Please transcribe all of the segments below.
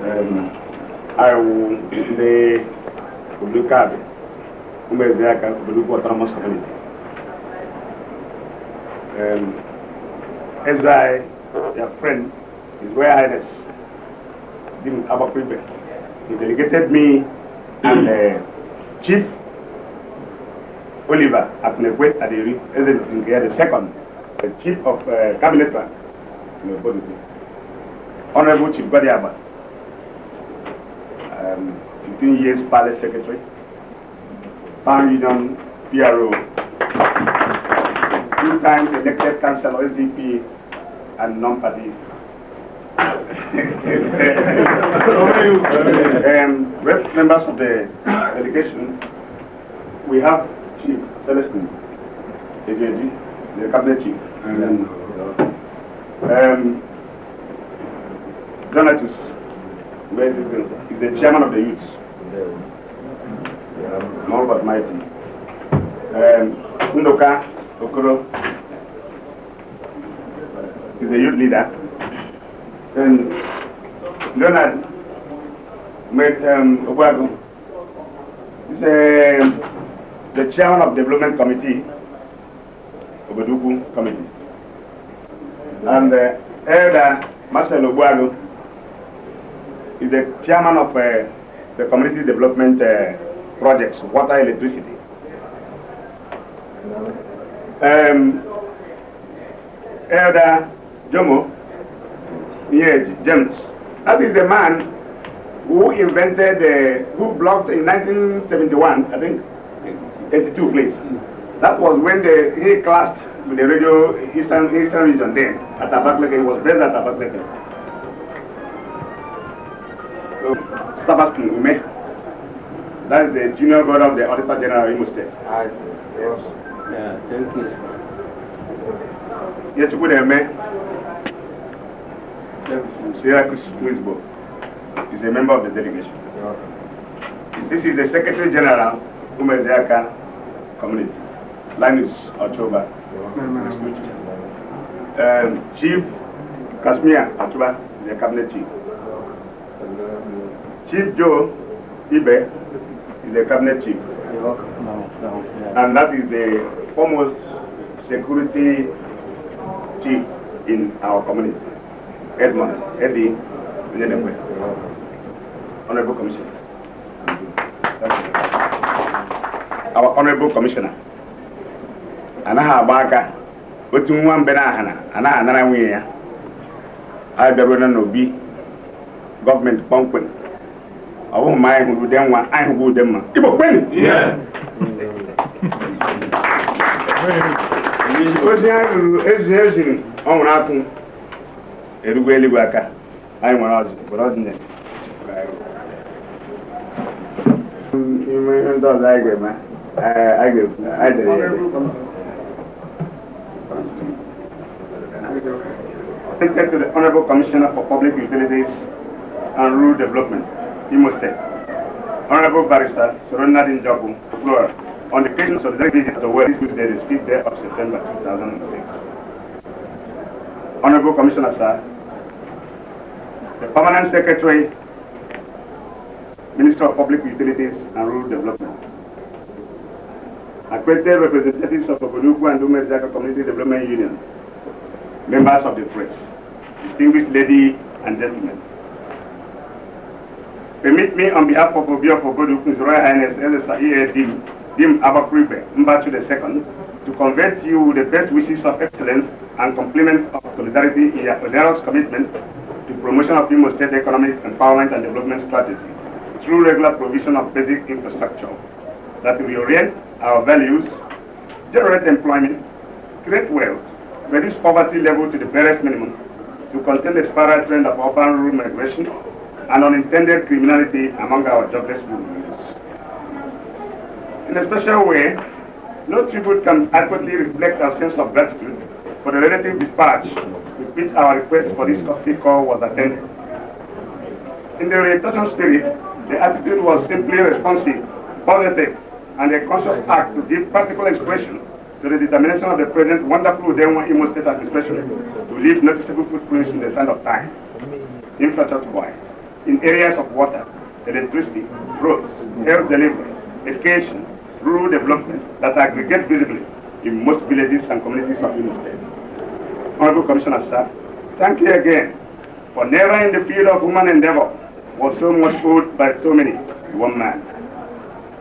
I will the Obodoukwu Obodoukwu Autonomous Community. As your friend, His Royal Highness, Agba, he delegated me and Chief Oliver Apnekwe Aderi, the second, the Chief of Cabinet Rank in Obodoukwu. Honourable Chief Agba, 15 years Palace Secretary, Farm Union PRO, 2 times elected councillor SDP and non-party. Members of the delegation, we have Chief Celestine, AJG, the Cabinet Chief, Donatus, is the Chairman of the Youths, small but mighty. Ndoka Okoro is the youth leader. And Leonard Ogwago is the Chairman of Development Committee, Obodoukwu Committee. And Elder Marcel Ogwago is the Chairman of the Community Development Projects, Water, Electricity. Elder Jomo James, that is the man who invented, who blocked in 1971, I think, 82 please. That was when he clashed with the radio Eastern region then at Abakaliki. He was present at Abakaliki. So, Sebastian Ume, that is the junior brother of the Auditor General of Imo State. I see. Yes. Yeah, thank you. Yechukwu Syracuse Louisburg is a member of the delegation. This is the Secretary General, Omeiheugo Community, Linus Ochuba. Chief Kashmir Ochuba is the Cabinet Chief. Chief Joe Ibe is the Cabinet Chief. And that is the foremost security chief in our community. Edmund, Eddie, Honourable Commissioner. Our Honourable Commissioner. Anaha Abaka, Otunwan Benahana, Anaha Narawia. I better no be government pumping. I won't mind who them one, I who them. Yes. I want to the Honourable Commissioner for Public Utilities and Rural Development, Imo State, Honourable Barrister Soronnadi Njoku, Flora, on the occasion of the direct visit to the world, this Tuesday, the 5th day of September 2006. Honourable Commissioner, sir, the Permanent Secretary, Minister of Public Utilities and Rural Development, accredited representatives of Obodoukwu and Omeiheugo Community Development Union, members of the press, distinguished ladies and gentlemen. Permit me on behalf of Obodoukwu, His Royal Highness Dim Abakribe Mbatu II, to convey to you the best wishes of excellence and compliments of solidarity in your generous commitment to promotion of Imo State economic empowerment and development strategy through regular provision of basic infrastructure that will reorient our values, generate employment, create wealth, reduce poverty level to the barest minimum, to contain the spiral trend of urban-rural migration and unintended criminality among our jobless youths. In a special way, no tribute can adequately reflect our sense of gratitude for the relative dispatch with which our request for this courtesy call was attended. In the orientation spirit, the attitude was simply responsive, positive, and a conscious act to give practical expression to the determination of the present wonderful Udenwa Imo State administration to leave noticeable footprints in the sand of time, infrastructure-wise, in areas of water, electricity, roads, health delivery, education, rural development that aggregate visibly in most villages and communities of Imo State. Honourable Commissioner, sir, thank you again for never in the field of human endeavor was so much owed by so many to one man.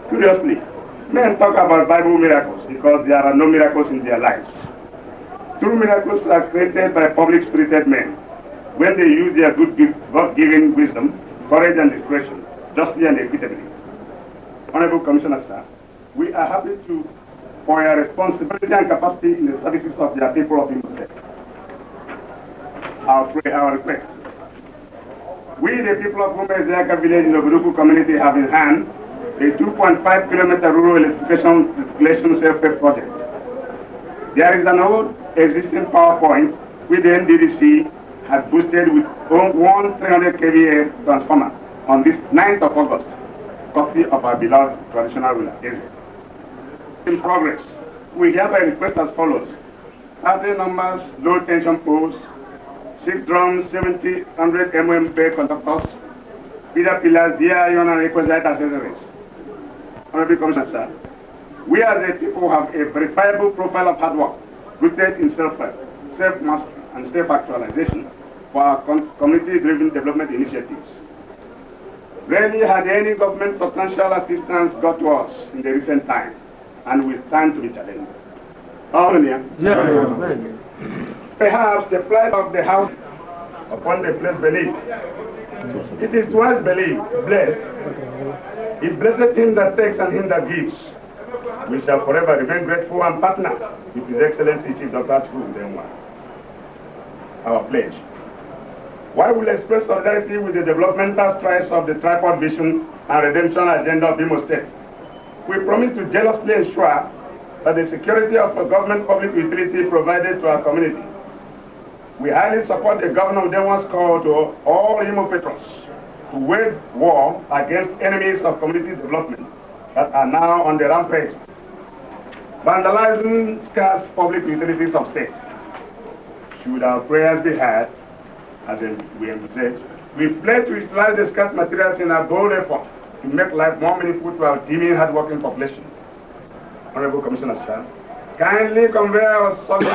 Curiously, men talk about Bible miracles because there are no miracles in their lives. True miracles are created by public-spirited men when they use their good God-given wisdom, courage, and discretion, justly and equitably. Honourable Commissioner, sir, we are happy for your responsibility and capacity in the services of the people of Imo State. Our request. We, the people of Omeiheugo village in the Obodoukwu community, have in hand a 2.5-kilometer rural electrification self-help project. There is an old existing power point which the NDDC had boosted with one 300 kVA transformer on this 9th of August, courtesy of our beloved traditional ruler, Eze. In progress, we hereby request as follows: 30 numbers, low tension poles, 6 drums, 70, 100 mm bay conductors, feeder pillars, DI iron and requisite accessories. Honourable Commissioner, sir, we as a people have a verifiable profile of hard work, rooted in self-help, self-mastery, and self-actualization for our community-driven development initiatives. Rarely had any government substantial assistance got to us in the recent time, and we stand to be challenged. Yes. Perhaps the plight of the house upon the place believed. It is twice believed, blessed. It blessed him that takes and him that gives. We shall forever remain grateful and partner with His Excellency Chief Dr. Ochuba. Our pledge. While we will express solidarity with the developmental strides of the tripod vision and redemption agenda of Imo State, we promise to jealously ensure that the security of a government public utility provided to our community. We highly support the Governor of Denmark's call to all Imo patrons to wage war against enemies of community development that are now on the rampage, vandalizing scarce public utilities of state. Should our prayers be heard, as we emphasize, we pledge to utilize the scarce materials in our bold effort to make life more meaningful to our teeming, hard-working population. Honourable Commissioner, sir, kindly convey our solid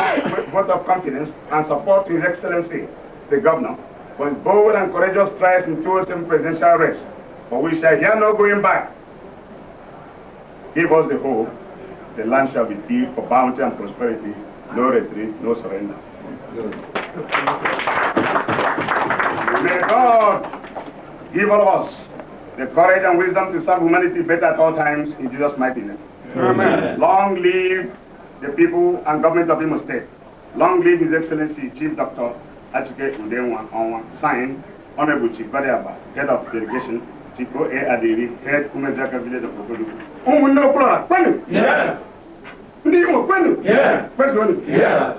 vote of confidence and support to His Excellency, the Governor, for his bold and courageous strides in towards a presidential race, for we shall hear no going back. Give us the hope the land shall be deep for bounty and prosperity, no retreat, no surrender. May God give all of us the courage and wisdom to serve humanity better at all times, in Jesus' mighty name. Amen. Long live the people and government of Imo State. Long live His Excellency Chief Dr. Achike Udenwa Onwa. Signed, Honourable Chief Agba, Head of Delegation, Chief O.A. Adiri, Head Omeiheugo Village of Obodoukwu. No problem. Kwenu? Yes. Ndimo, kwenu? Yes. Kwenu? Yes.